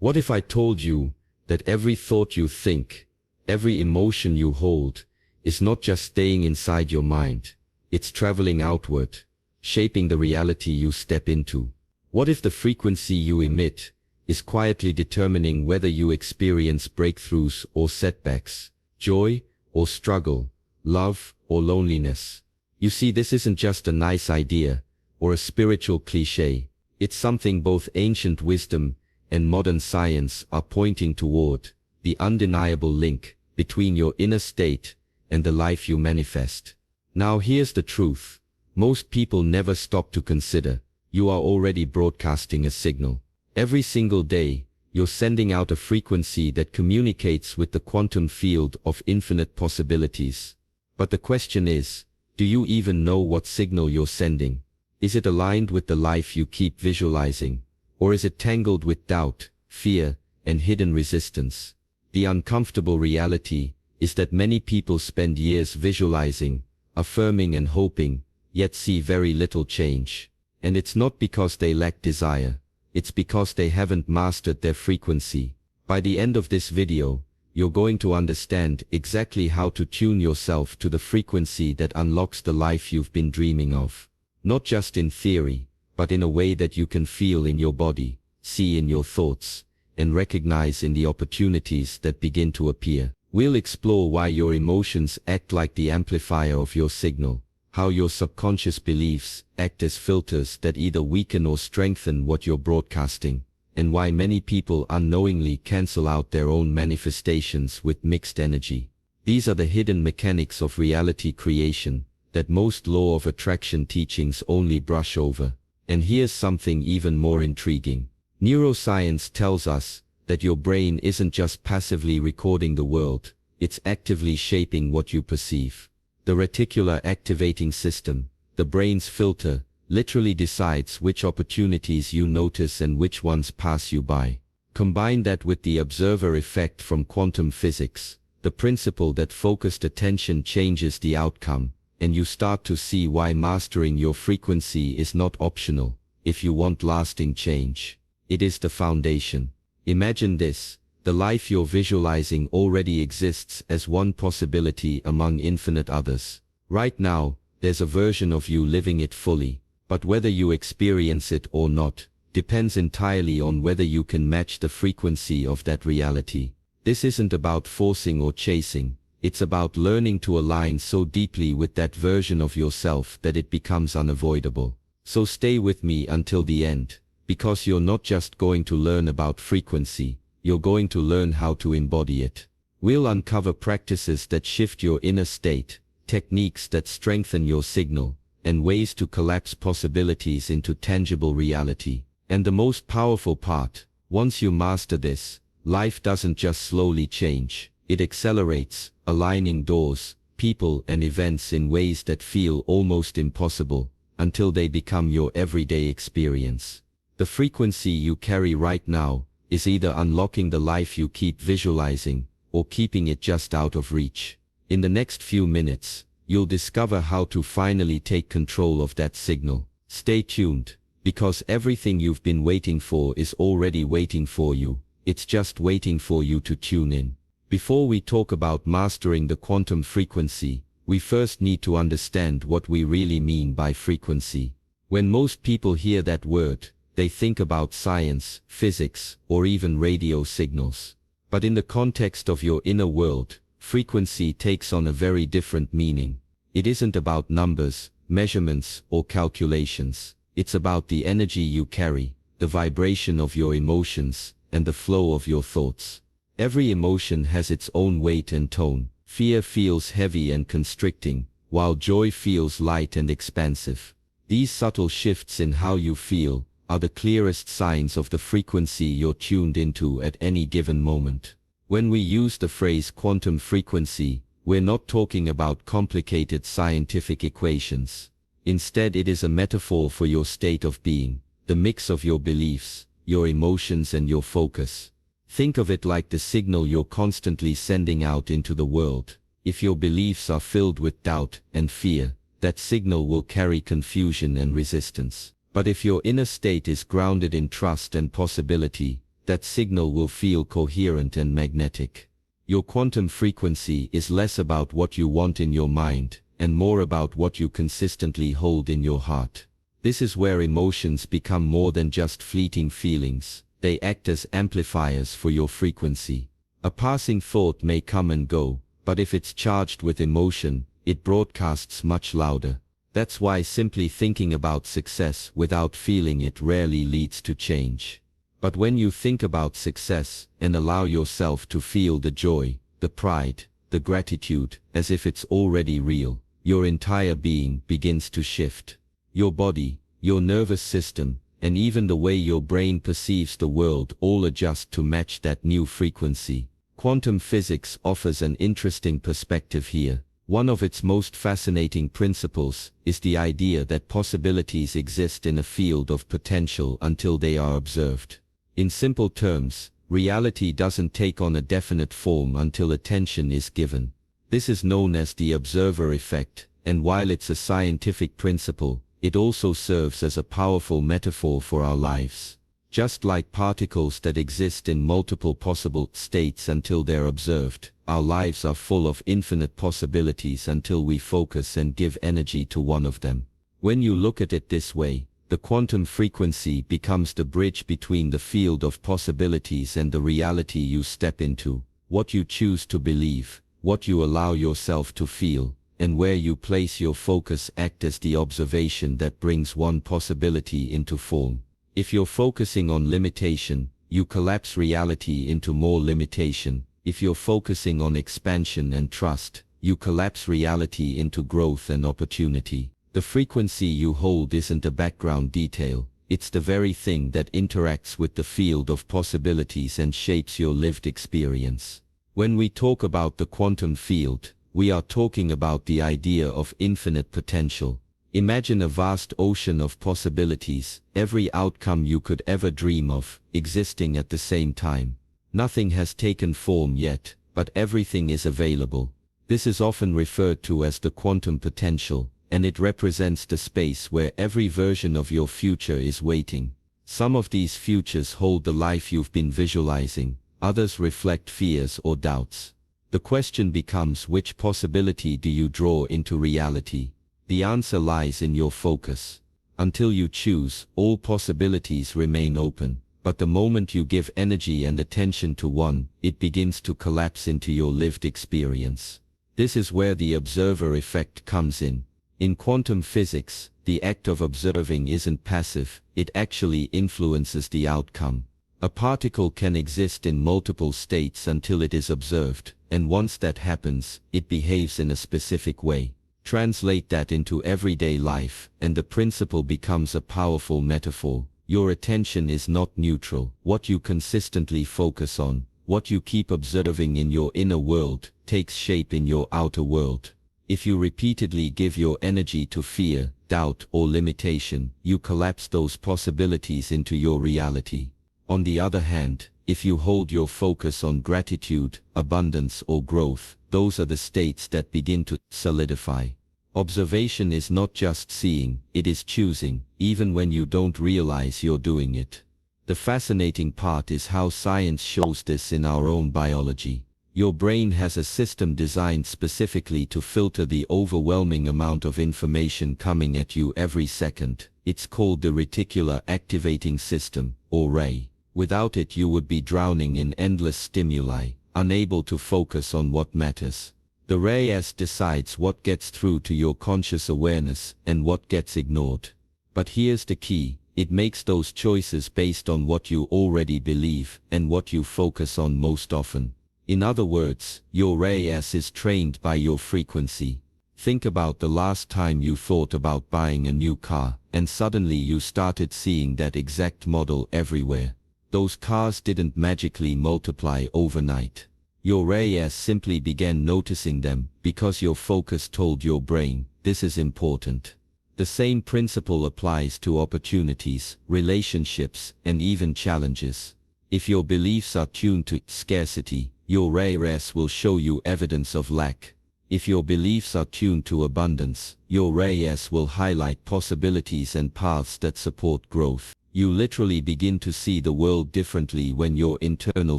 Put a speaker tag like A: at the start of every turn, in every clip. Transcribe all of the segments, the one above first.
A: What if I told you that every thought you think, every emotion you hold, is not just staying inside your mind, it's traveling outward, shaping the reality you step into? What if the frequency you emit is quietly determining whether you experience breakthroughs or setbacks, joy or struggle, love or loneliness? You see, this isn't just a nice idea or a spiritual cliché. It's something both ancient wisdom and modern science are pointing toward: the undeniable link between your inner state and the life you manifest. Now here's the truth. Most people never stop to consider: you are already broadcasting a signal. Every single day, you're sending out a frequency that communicates with the quantum field of infinite possibilities. But the question is, do you even know what signal you're sending? Is it aligned with the life you keep visualizing? Or is it tangled with doubt, fear, and hidden resistance? The uncomfortable reality is that many people spend years visualizing, affirming and hoping, yet see very little change. And it's not because they lack desire. It's because they haven't mastered their frequency. By the end of this video, you're going to understand exactly how to tune yourself to the frequency that unlocks the life you've been dreaming of. Not just in theory, but in a way that you can feel in your body, see in your thoughts, and recognize in the opportunities that begin to appear. We'll explore why your emotions act like the amplifier of your signal, how your subconscious beliefs act as filters that either weaken or strengthen what you're broadcasting, and why many people unknowingly cancel out their own manifestations with mixed energy. These are the hidden mechanics of reality creation that most law of attraction teachings only brush over. And here's something even more intriguing. Neuroscience tells us that your brain isn't just passively recording the world, it's actively shaping what you perceive. The reticular activating system, the brain's filter, literally decides which opportunities you notice and which ones pass you by. Combine that with the observer effect from quantum physics, the principle that focused attention changes the outcome, and you start to see why mastering your frequency is not optional. If you want lasting change, it is the foundation. Imagine this: the life you're visualizing already exists as one possibility among infinite others. Right now, there's a version of you living it fully, but whether you experience it or not depends entirely on whether you can match the frequency of that reality. This isn't about forcing or chasing. It's about learning to align so deeply with that version of yourself that it becomes unavoidable. So stay with me until the end, because you're not just going to learn about frequency, you're going to learn how to embody it. We'll uncover practices that shift your inner state, techniques that strengthen your signal, and ways to collapse possibilities into tangible reality. And the most powerful part, once you master this, life doesn't just slowly change. It accelerates, aligning doors, people and events in ways that feel almost impossible, until they become your everyday experience. The frequency you carry right now is either unlocking the life you keep visualizing, or keeping it just out of reach. In the next few minutes, you'll discover how to finally take control of that signal. Stay tuned, because everything you've been waiting for is already waiting for you. It's just waiting for you to tune in. Before we talk about mastering the quantum frequency, we first need to understand what we really mean by frequency. When most people hear that word, they think about science, physics, or even radio signals. But in the context of your inner world, frequency takes on a very different meaning. It isn't about numbers, measurements, or calculations. It's about the energy you carry, the vibration of your emotions, and the flow of your thoughts. Every emotion has its own weight and tone. Fear feels heavy and constricting, while joy feels light and expansive. These subtle shifts in how you feel are the clearest signs of the frequency you're tuned into at any given moment. When we use the phrase quantum frequency, we're not talking about complicated scientific equations. Instead, it is a metaphor for your state of being, the mix of your beliefs, your emotions and your focus. Think of it like the signal you're constantly sending out into the world. If your beliefs are filled with doubt and fear, that signal will carry confusion and resistance. But if your inner state is grounded in trust and possibility, that signal will feel coherent and magnetic. Your quantum frequency is less about what you want in your mind, and more about what you consistently hold in your heart. This is where emotions become more than just fleeting feelings. They act as amplifiers for your frequency. A passing thought may come and go, but if it's charged with emotion, it broadcasts much louder. That's why simply thinking about success without feeling it rarely leads to change. But when you think about success and allow yourself to feel the joy, the pride, the gratitude, as if it's already real, your entire being begins to shift. Your body, your nervous system, and even the way your brain perceives the world all adjust to match that new frequency. Quantum physics offers an interesting perspective here. One of its most fascinating principles is the idea that possibilities exist in a field of potential until they are observed. In simple terms, reality doesn't take on a definite form until attention is given. This is known as the observer effect, and while it's a scientific principle, it also serves as a powerful metaphor for our lives. Just like particles that exist in multiple possible states until they're observed, our lives are full of infinite possibilities until we focus and give energy to one of them. When you look at it this way, the quantum frequency becomes the bridge between the field of possibilities and the reality you step into. What you choose to believe, what you allow yourself to feel, and where you place your focus act as the observation that brings one possibility into form. If you're focusing on limitation, you collapse reality into more limitation. If you're focusing on expansion and trust, you collapse reality into growth and opportunity. The frequency you hold isn't a background detail, it's the very thing that interacts with the field of possibilities and shapes your lived experience. When we talk about the quantum field, we are talking about the idea of infinite potential. Imagine a vast ocean of possibilities, every outcome you could ever dream of, existing at the same time. Nothing has taken form yet, but everything is available. This is often referred to as the quantum potential, and it represents the space where every version of your future is waiting. Some of these futures hold the life you've been visualizing, others reflect fears or doubts. The question becomes, which possibility do you draw into reality? The answer lies in your focus. Until you choose, all possibilities remain open, but the moment you give energy and attention to one, it begins to collapse into your lived experience. This is where the observer effect comes in. In quantum physics, the act of observing isn't passive, it actually influences the outcome. A particle can exist in multiple states until it is observed, and once that happens, it behaves in a specific way. Translate that into everyday life, and the principle becomes a powerful metaphor. Your attention is not neutral. What you consistently focus on, what you keep observing in your inner world, takes shape in your outer world. If you repeatedly give your energy to fear, doubt, or limitation, you collapse those possibilities into your reality. On the other hand, if you hold your focus on gratitude, abundance, or growth, those are the states that begin to solidify. Observation is not just seeing, it is choosing, even when you don't realize you're doing it. The fascinating part is how science shows this in our own biology. Your brain has a system designed specifically to filter the overwhelming amount of information coming at you every second. It's called the reticular activating system, or RAI. Without it you would be drowning in endless stimuli, unable to focus on what matters. The RAS decides what gets through to your conscious awareness and what gets ignored. But here's the key, it makes those choices based on what you already believe and what you focus on most often. In other words, your RAS is trained by your frequency. Think about the last time you thought about buying a new car, and suddenly you started seeing that exact model everywhere. Those cars didn't magically multiply overnight. Your RAS simply began noticing them, because your focus told your brain, this is important. The same principle applies to opportunities, relationships, and even challenges. If your beliefs are tuned to scarcity, your RAS will show you evidence of lack. If your beliefs are tuned to abundance, your RAS will highlight possibilities and paths that support growth. You literally begin to see the world differently when your internal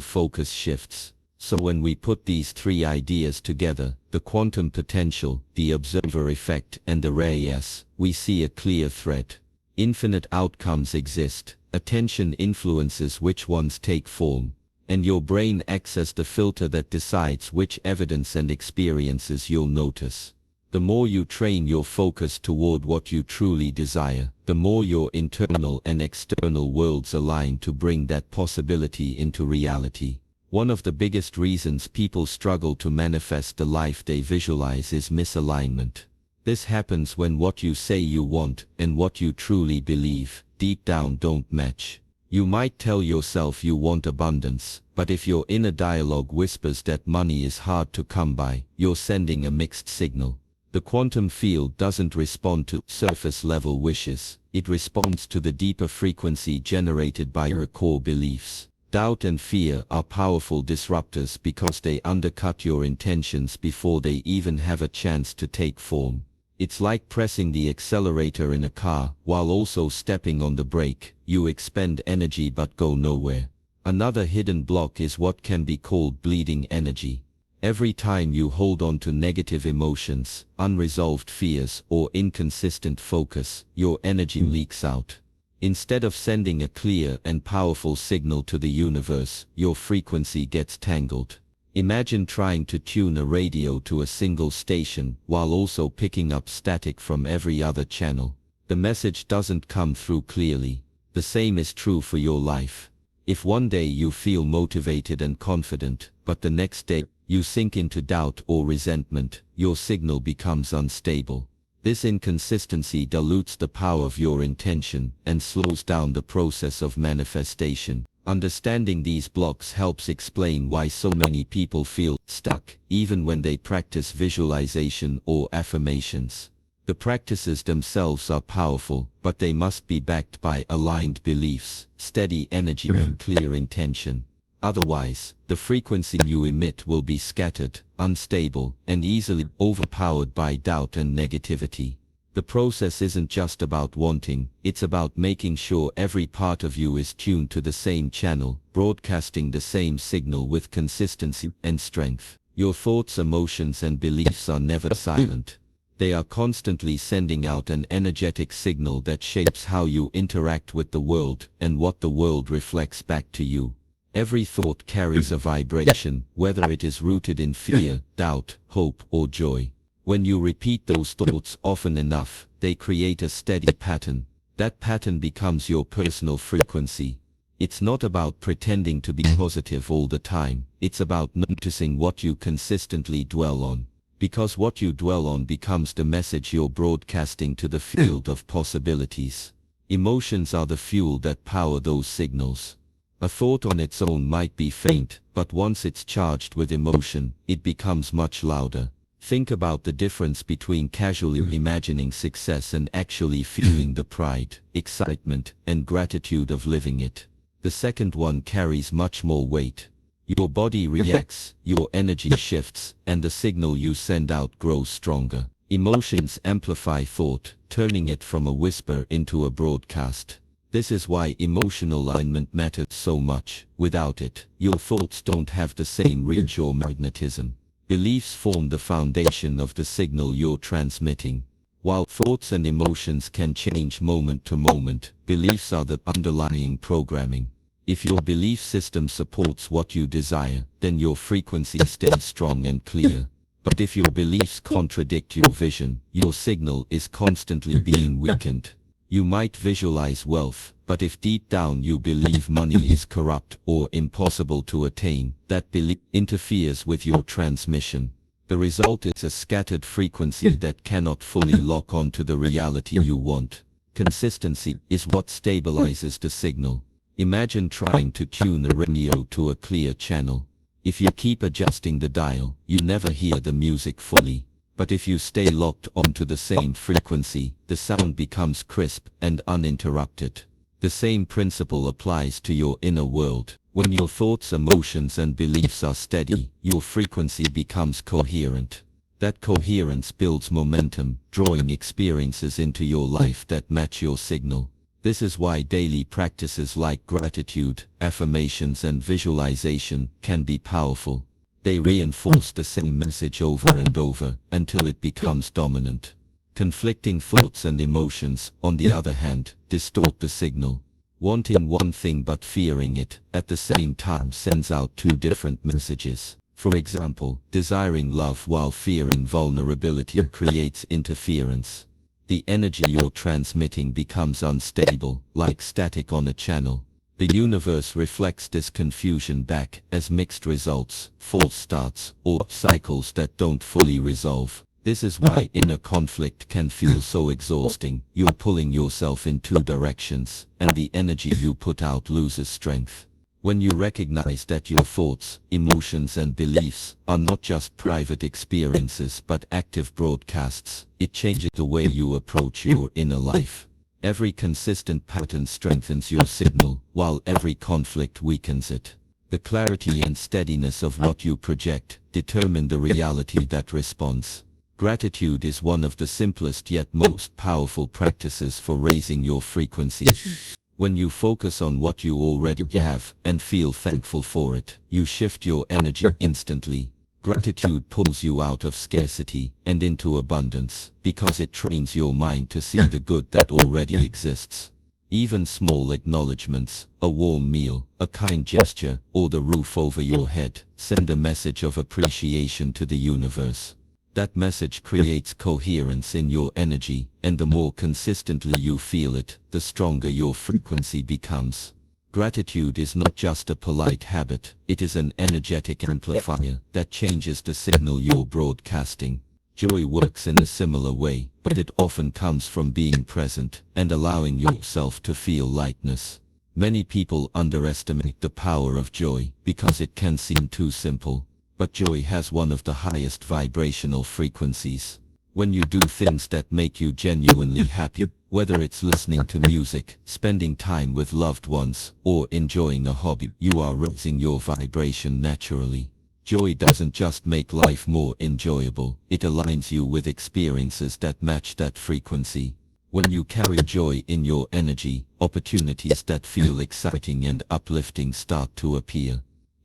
A: focus shifts. So when we put these three ideas together, the quantum potential, the observer effect, and the rare, we see a clear thread. Infinite outcomes exist. Attention influences which ones take form, and your brain acts as the filter that decides which evidence and experiences you'll notice. The more you train your focus toward what you truly desire, the more your internal and external worlds align to bring that possibility into reality. One of the biggest reasons people struggle to manifest the life they visualize is misalignment. This happens when what you say you want and what you truly believe deep down don't match. You might tell yourself you want abundance, but if your inner dialogue whispers that money is hard to come by, you're sending a mixed signal. The quantum field doesn't respond to surface-level wishes, it responds to the deeper frequency generated by your core beliefs. Doubt and fear are powerful disruptors because they undercut your intentions before they even have a chance to take form. It's like pressing the accelerator in a car while also stepping on the brake. You expend energy but go nowhere. Another hidden block is what can be called bleeding energy. Every time you hold on to negative emotions, unresolved fears, or inconsistent focus, your energy leaks out. Instead of sending a clear and powerful signal to the universe, your frequency gets tangled. Imagine trying to tune a radio to a single station while also picking up static from every other channel. The message doesn't come through clearly. The same is true for your life. If one day you feel motivated and confident, but the next day you sink into doubt or resentment, your signal becomes unstable. This inconsistency dilutes the power of your intention and slows down the process of manifestation. Understanding these blocks helps explain why so many people feel stuck, even when they practice visualization or affirmations. The practices themselves are powerful, but they must be backed by aligned beliefs, steady energy, and clear intention. Otherwise, the frequency you emit will be scattered, unstable, and easily overpowered by doubt and negativity. The process isn't just about wanting, it's about making sure every part of you is tuned to the same channel, broadcasting the same signal with consistency and strength. Your thoughts, emotions, and beliefs are never silent. They are constantly sending out an energetic signal that shapes how you interact with the world and what the world reflects back to you. Every thought carries a vibration, whether it is rooted in fear, doubt, hope, or joy. When you repeat those thoughts often enough, they create a steady pattern. That pattern becomes your personal frequency. It's not about pretending to be positive all the time. It's about noticing what you consistently dwell on. Because what you dwell on becomes the message you're broadcasting to the field of possibilities. Emotions are the fuel that power those signals. A thought on its own might be faint, but once it's charged with emotion, it becomes much louder. Think about the difference between casually imagining success and actually feeling the pride, excitement, and gratitude of living it. The second one carries much more weight. Your body reacts, your energy shifts, and the signal you send out grows stronger. Emotions amplify thought, turning it from a whisper into a broadcast. This is why emotional alignment matters so much. Without it, your thoughts don't have the same reach or magnetism. Beliefs form the foundation of the signal you're transmitting. While thoughts and emotions can change moment to moment, beliefs are the underlying programming. If your belief system supports what you desire, then your frequency stays strong and clear. But if your beliefs contradict your vision, your signal is constantly being weakened. You might visualize wealth, but if deep down you believe money is corrupt or impossible to attain, that belief interferes with your transmission. The result is a scattered frequency that cannot fully lock onto the reality you want. Consistency is what stabilizes the signal. Imagine trying to tune a radio to a clear channel. If you keep adjusting the dial, you never hear the music fully. But if you stay locked onto the same frequency, the sound becomes crisp and uninterrupted. The same principle applies to your inner world. When your thoughts, emotions, and beliefs are steady, your frequency becomes coherent. That coherence builds momentum, drawing experiences into your life that match your signal.
B: This is why daily practices like gratitude, affirmations and visualization can be powerful. They reinforce the same message over and over until it becomes dominant. Conflicting thoughts and emotions, on the other hand, distort the signal. Wanting one thing but fearing it at the same time sends out two different messages. For example, desiring love while fearing vulnerability creates interference. The energy you're transmitting becomes unstable, like static on a channel. The universe reflects this confusion back as mixed results, false starts, or cycles that don't fully resolve. This is why inner conflict can feel so exhausting. You're pulling yourself in two directions, and the energy you put out loses strength. When you recognize that your thoughts, emotions and beliefs are not just private experiences but active broadcasts, it changes the way you approach your inner life. Every consistent pattern strengthens your signal, while every conflict weakens it. The clarity and steadiness of what you project determine the reality that responds. Gratitude is one of the simplest yet most powerful practices for raising your frequency. When you focus on what you already have and feel thankful for it, you shift your energy instantly. Gratitude pulls you out of scarcity and into abundance because it trains your mind to see the good that already exists. Even small acknowledgements, a warm meal, a kind gesture, or the roof over your head, send a message of appreciation to the universe. That message creates coherence in your energy, and the more consistently you feel it, the stronger your frequency becomes. Gratitude is not just a polite habit, it is an energetic amplifier that changes the signal you're broadcasting. Joy works in a similar way, but it often comes from being present and allowing yourself to feel lightness. Many people underestimate the power of joy because it can seem too simple. But joy has one of the highest vibrational frequencies. When you do things that make you genuinely happy, whether it's listening to music, spending time with loved ones, or enjoying a hobby, you are raising your vibration naturally. Joy doesn't just make life more enjoyable, it aligns you with experiences that match that frequency. When you carry joy in your energy, opportunities that feel exciting and uplifting start to appear.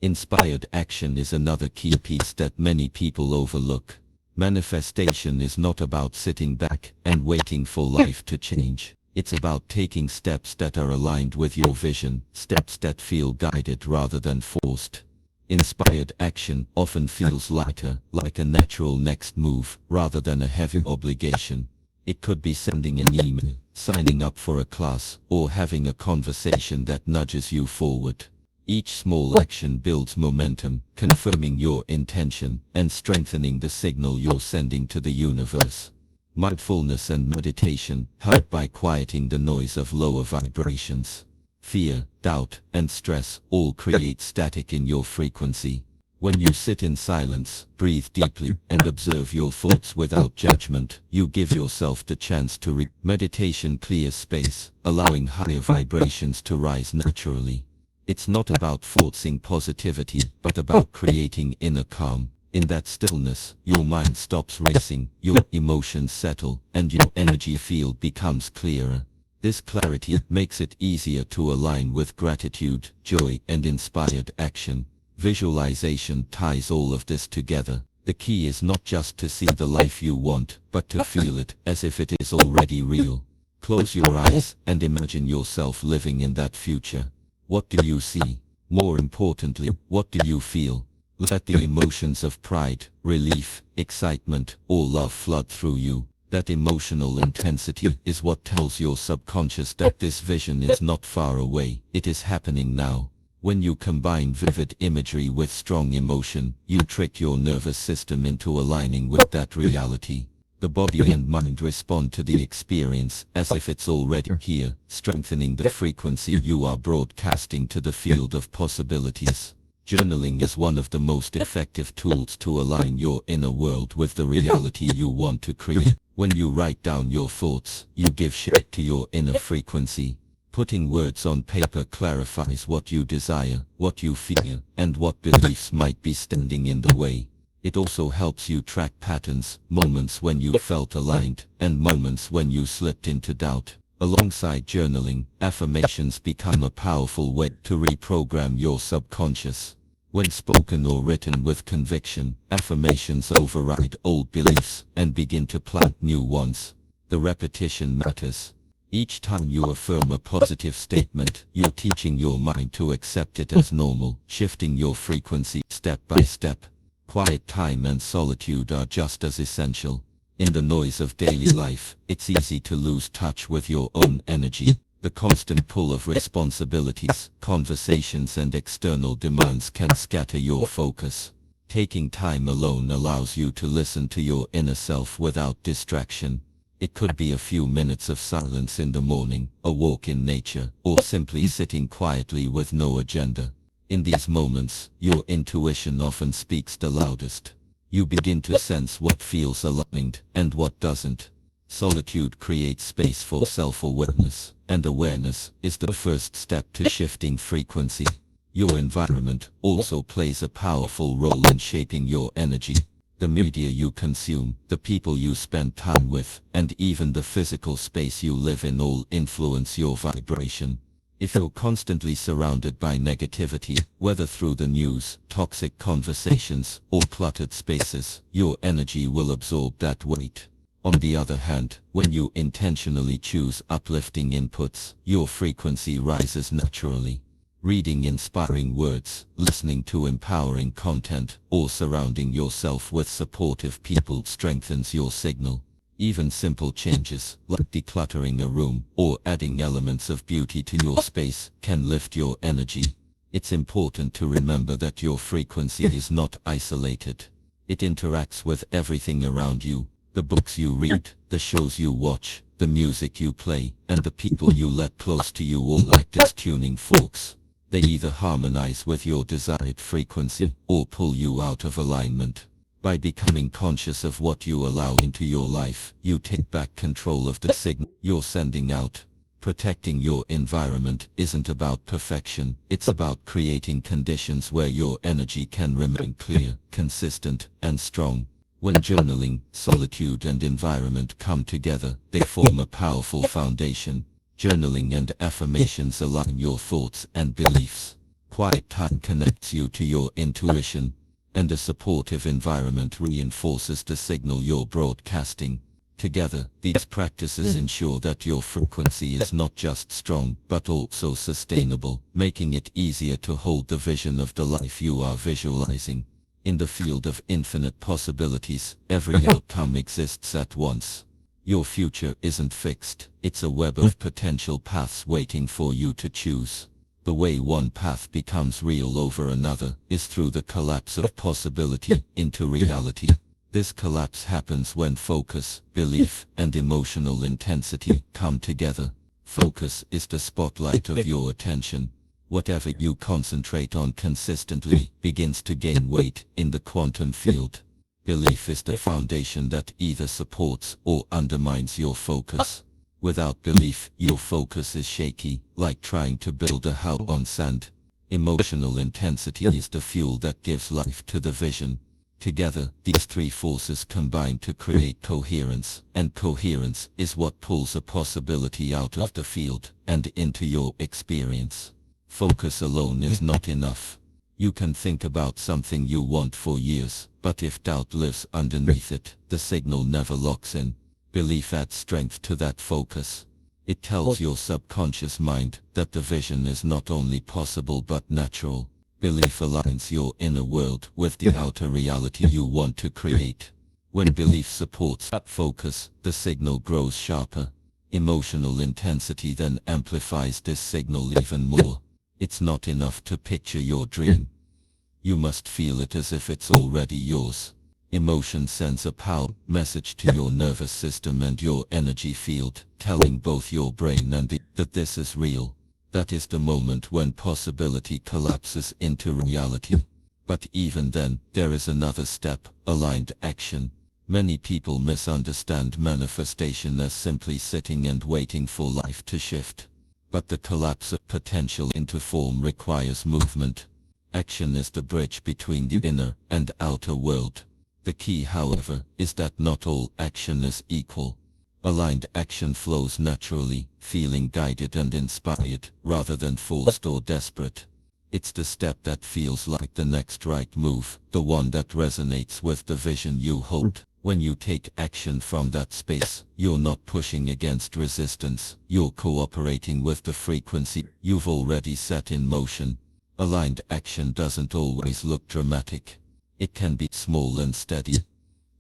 B: Inspired action is another key piece that many people overlook. Manifestation is not about sitting back and waiting for life to change. It's about taking steps that are aligned with your vision, steps that feel guided rather than forced. Inspired action often feels lighter, like a natural next move, rather than a heavy obligation. It could be sending an email, signing up for a class, or having a conversation that nudges you forward. Each small action builds momentum, confirming your intention and strengthening the signal you're sending to the universe. Mindfulness and meditation help by quieting the noise of lower vibrations. Fear, doubt, and stress all create static in your frequency. When you sit in silence, breathe deeply, and observe your thoughts without judgment, you give yourself the chance to meditation clears space, allowing higher vibrations to rise naturally. It's not about forcing positivity, but about creating inner calm. In that stillness, your mind stops racing, your emotions settle, and your energy field becomes clearer. This clarity makes it easier to align with gratitude, joy, and inspired action. Visualization ties all of this together. The key is not just to see the life you want, but to feel it as if it is already real. Close your eyes and imagine yourself living in that future. What do you see? More importantly, what do you feel? Let the emotions of pride, relief, excitement, or love flood through you. That emotional intensity is what tells your subconscious that this vision is not far away, it is happening now. When you combine vivid imagery with strong emotion, you trick your nervous system into aligning with that reality. The body and mind respond to the experience as if it's already here, strengthening the frequency you are broadcasting to the field of possibilities. Journaling is one of the most effective tools to align your inner world with the reality you want to create. When you write down your thoughts, you give shape to your inner frequency. Putting words on paper clarifies what you desire, what you fear, and what beliefs might be standing in the way. It also helps you track patterns, moments when you felt aligned, and moments when you slipped into doubt. Alongside journaling, affirmations become a powerful way to reprogram your subconscious. When spoken or written with conviction, affirmations override old beliefs and begin to plant new ones. The repetition matters. Each time you affirm a positive statement, you're teaching your mind to accept it as normal, shifting your frequency step by step. Quiet time and solitude are just as essential. In the noise of daily life, it's easy to lose touch with your own energy. The constant pull of responsibilities, conversations and external demands can scatter your focus. Taking time alone allows you to listen to your inner self without distraction. It could be a few minutes of silence in the morning, a walk in nature, or simply sitting quietly with no agenda. In these moments, your intuition often speaks the loudest. You begin to sense what feels aligned and what doesn't. Solitude creates space for self-awareness, and awareness is the first step to shifting frequency. Your environment also plays a powerful role in shaping your energy. The media you consume, the people you spend time with, and even the physical space you live in all influence your vibration. If you're constantly surrounded by negativity, whether through the news, toxic conversations, or cluttered spaces, your energy will absorb that weight. On the other hand, when you intentionally choose uplifting inputs, your frequency rises naturally. Reading inspiring words, listening to empowering content, or surrounding yourself with supportive people strengthens your signal. Even simple changes, like decluttering a room or adding elements of beauty to your space, can lift your energy. It's important to remember that your frequency is not isolated. It interacts with everything around you. The books you read, the shows you watch, the music you play, and the people you let close to you all act as tuning forks. They either harmonize with your desired frequency or pull you out of alignment. By becoming conscious of what you allow into your life, you take back control of the signal you're sending out. Protecting your environment isn't about perfection, it's about creating conditions where your energy can remain clear, consistent, and strong. When journaling, solitude and environment come together, they form a powerful foundation. Journaling and affirmations align your thoughts and beliefs. Quiet time connects you to your intuition, and a supportive environment reinforces the signal you're broadcasting. Together, these practices ensure that your frequency is not just strong, but also sustainable, making it easier to hold the vision of the life you are visualizing. In the field of infinite possibilities, every outcome exists at once. Your future isn't fixed, it's a web of potential paths waiting for you to choose. The way one path becomes real over another is through the collapse of possibility into reality. This collapse happens when focus, belief, and emotional intensity come together. Focus is the spotlight of your attention. Whatever you concentrate on consistently begins to gain weight in the quantum field. Belief is the foundation that either supports or undermines your focus. Without belief, your focus is shaky, like trying to build a house on sand. Emotional intensity is the fuel that gives life to the vision. Together, these three forces combine to create coherence, and coherence is what pulls a possibility out of the field and into your experience. Focus alone is not enough. You can think about something you want for years, but if doubt lives underneath it, the signal never locks in. Belief adds strength to that focus. It tells your subconscious mind that the vision is not only possible but natural. Belief aligns your inner world with the outer reality you want to create. When belief supports focus, the signal grows sharper. Emotional intensity then amplifies this signal even more. It's not enough to picture your dream. You must feel it as if it's already yours. Emotion sends a powerful message to your nervous system and your energy field, telling both your brain and that this is real. That is the moment when possibility collapses into reality. But even then, there is another step, aligned action. Many people misunderstand manifestation as simply sitting and waiting for life to shift. But the collapse of potential into form requires movement. Action is the bridge between the inner and outer world. The key, however, is that not all action is equal. Aligned action flows naturally, feeling guided and inspired, rather than forced or desperate. It's the step that feels like the next right move, the one that resonates with the vision you hold. When you take action from that space, you're not pushing against resistance, you're cooperating with the frequency you've already set in motion. Aligned action doesn't always look dramatic. It can be small and steady.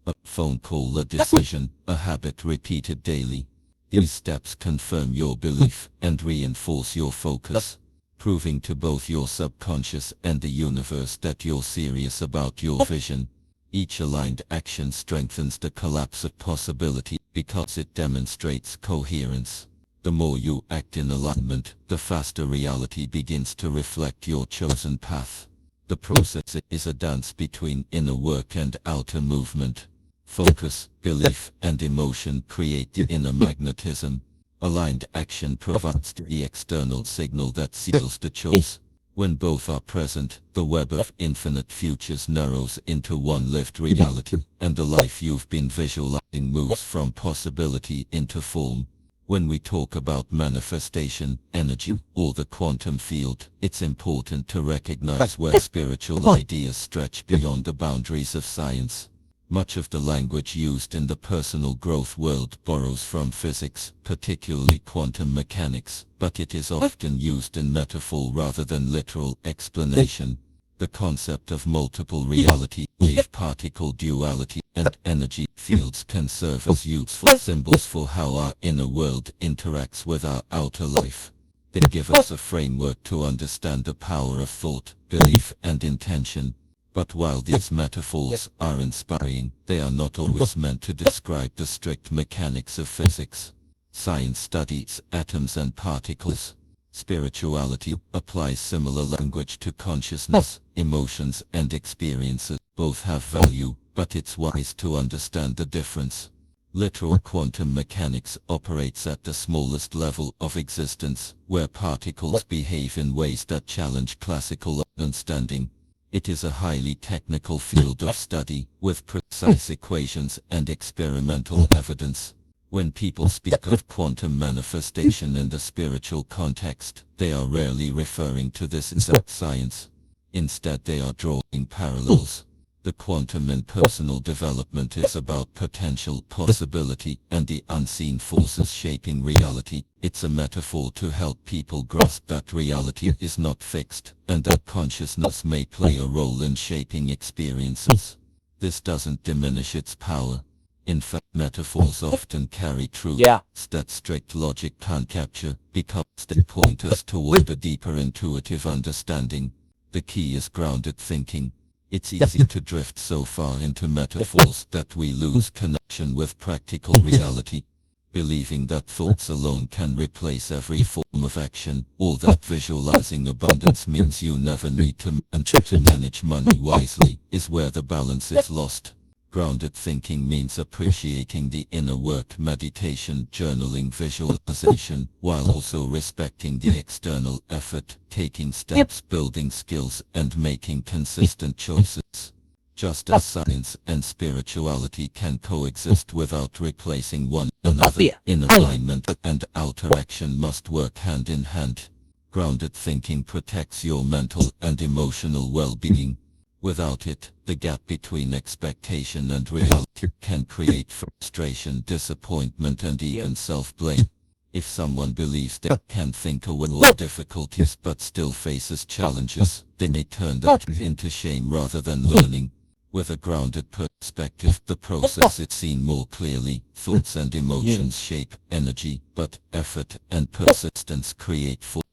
B: A phone call, a decision, a habit repeated daily. These steps confirm your belief and reinforce your focus, proving to both your subconscious and the universe that you're serious about your vision. Each aligned action strengthens the collapse of possibility because it demonstrates coherence. The more you act in alignment, the faster reality begins to reflect your chosen path. The process is a dance between inner work and outer movement. Focus, belief, and emotion create the inner magnetism. Aligned action provides the external signal that seals the choice. When both are present, the web of infinite futures narrows into one lived reality, and the life you've been visualizing moves from possibility into form. When we talk about manifestation, energy, or the quantum field, it's important to recognize where spiritual ideas stretch beyond the boundaries of science. Much of the language used in the personal growth world borrows from physics, particularly quantum mechanics, but it is often used in metaphor rather than literal explanation. The concept of multiple reality, wave-particle duality, and energy fields can serve as useful symbols for how our inner world interacts with our outer life. They give us a framework to understand the power of thought, belief, and intention. But while these metaphors are inspiring, they are not always meant to describe the strict mechanics of physics. Science studies atoms and particles. Spirituality applies similar language to consciousness, emotions, and experiences. Both have value, but it's wise to understand the difference. Literal quantum mechanics operates at the smallest level of existence, where particles behave in ways that challenge classical understanding. It is a highly technical field of study, with precise equations and experimental evidence. When people speak of quantum manifestation in the spiritual context, they are rarely referring to this exact science. Instead, they are drawing parallels. The quantum in personal development is about potential, possibility, and the unseen forces shaping reality. It's a metaphor to help people grasp that reality is not fixed, and that consciousness may play a role in shaping experiences. This doesn't diminish its power. In fact, metaphors often carry truths that strict logic can't capture, because they point us toward a deeper intuitive understanding. The key is grounded thinking. It's easy to drift so far into metaphors that we lose connection with practical reality, believing that thoughts alone can replace every form of action, or that visualizing abundance means you never need to manage money wisely, is where the balance is lost. Grounded thinking means appreciating the inner work, meditation, journaling, visualization, while also respecting the external effort, taking steps, building skills, and making consistent choices. Just as science and spirituality can coexist without replacing one another, inner alignment and outer action must work hand in hand. Grounded thinking protects your mental and emotional well-being. Without it, the gap between expectation and reality can create frustration, disappointment, and even self-blame. If someone believes they can think away all difficulties but still faces challenges, they may turn that into shame rather than learning. With a grounded perspective, the process is seen more clearly. Thoughts and emotions shape energy, but effort and persistence create force.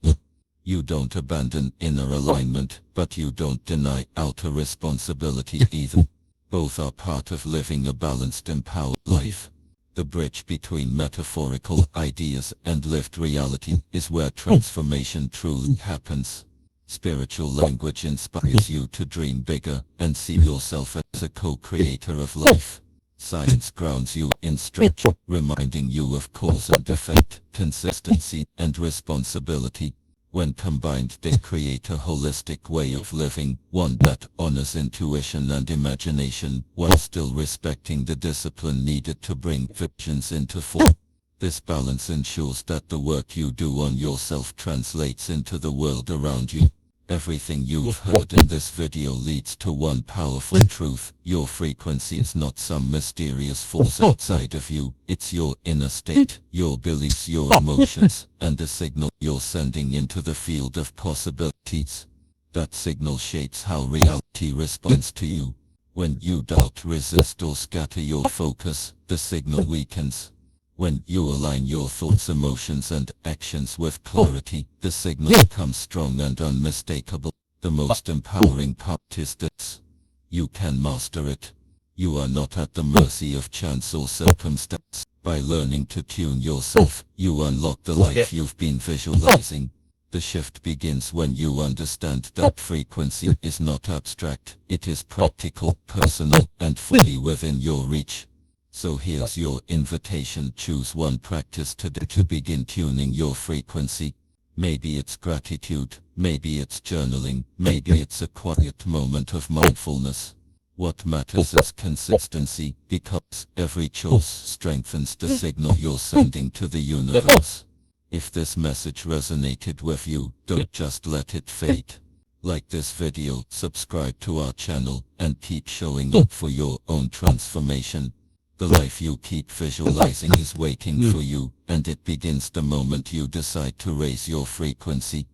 B: You don't abandon inner alignment, but you don't deny outer responsibility either. Both are part of living a balanced, empowered life. The bridge between metaphorical ideas and lived reality is where transformation truly happens. Spiritual language inspires you to dream bigger and see yourself as a co-creator of life. Science grounds you in structure, reminding you of cause and effect, consistency, and responsibility. When combined, they create a holistic way of living, one that honors intuition and imagination, while still respecting the discipline needed to bring visions into form. This balance ensures that the work you do on yourself translates into the world around you. Everything you've heard in this video leads to one powerful truth: your frequency is not some mysterious force outside of you, it's your inner state, your beliefs, your emotions, and the signal you're sending into the field of possibilities. That signal shapes how reality responds to you. When you doubt, resist, or scatter your focus, the signal weakens. When you align your thoughts, emotions, and actions with clarity, the signal becomes strong and unmistakable. The most empowering part is this: you can master it. You are not at the mercy of chance or circumstance. By learning to tune yourself, you unlock the life you've been visualizing. The shift begins when you understand that frequency is not abstract, it is practical, personal, and fully within your reach. So here's your invitation: choose one practice today to begin tuning your frequency. Maybe it's gratitude, maybe it's journaling, maybe it's a quiet moment of mindfulness. What matters is consistency, because every choice strengthens the signal you're sending to the universe. If this message resonated with you, don't just let it fade. Like this video, subscribe to our channel, and keep showing up for your own transformation. The life you keep visualizing is waiting for you, and it begins the moment you decide to raise your frequency.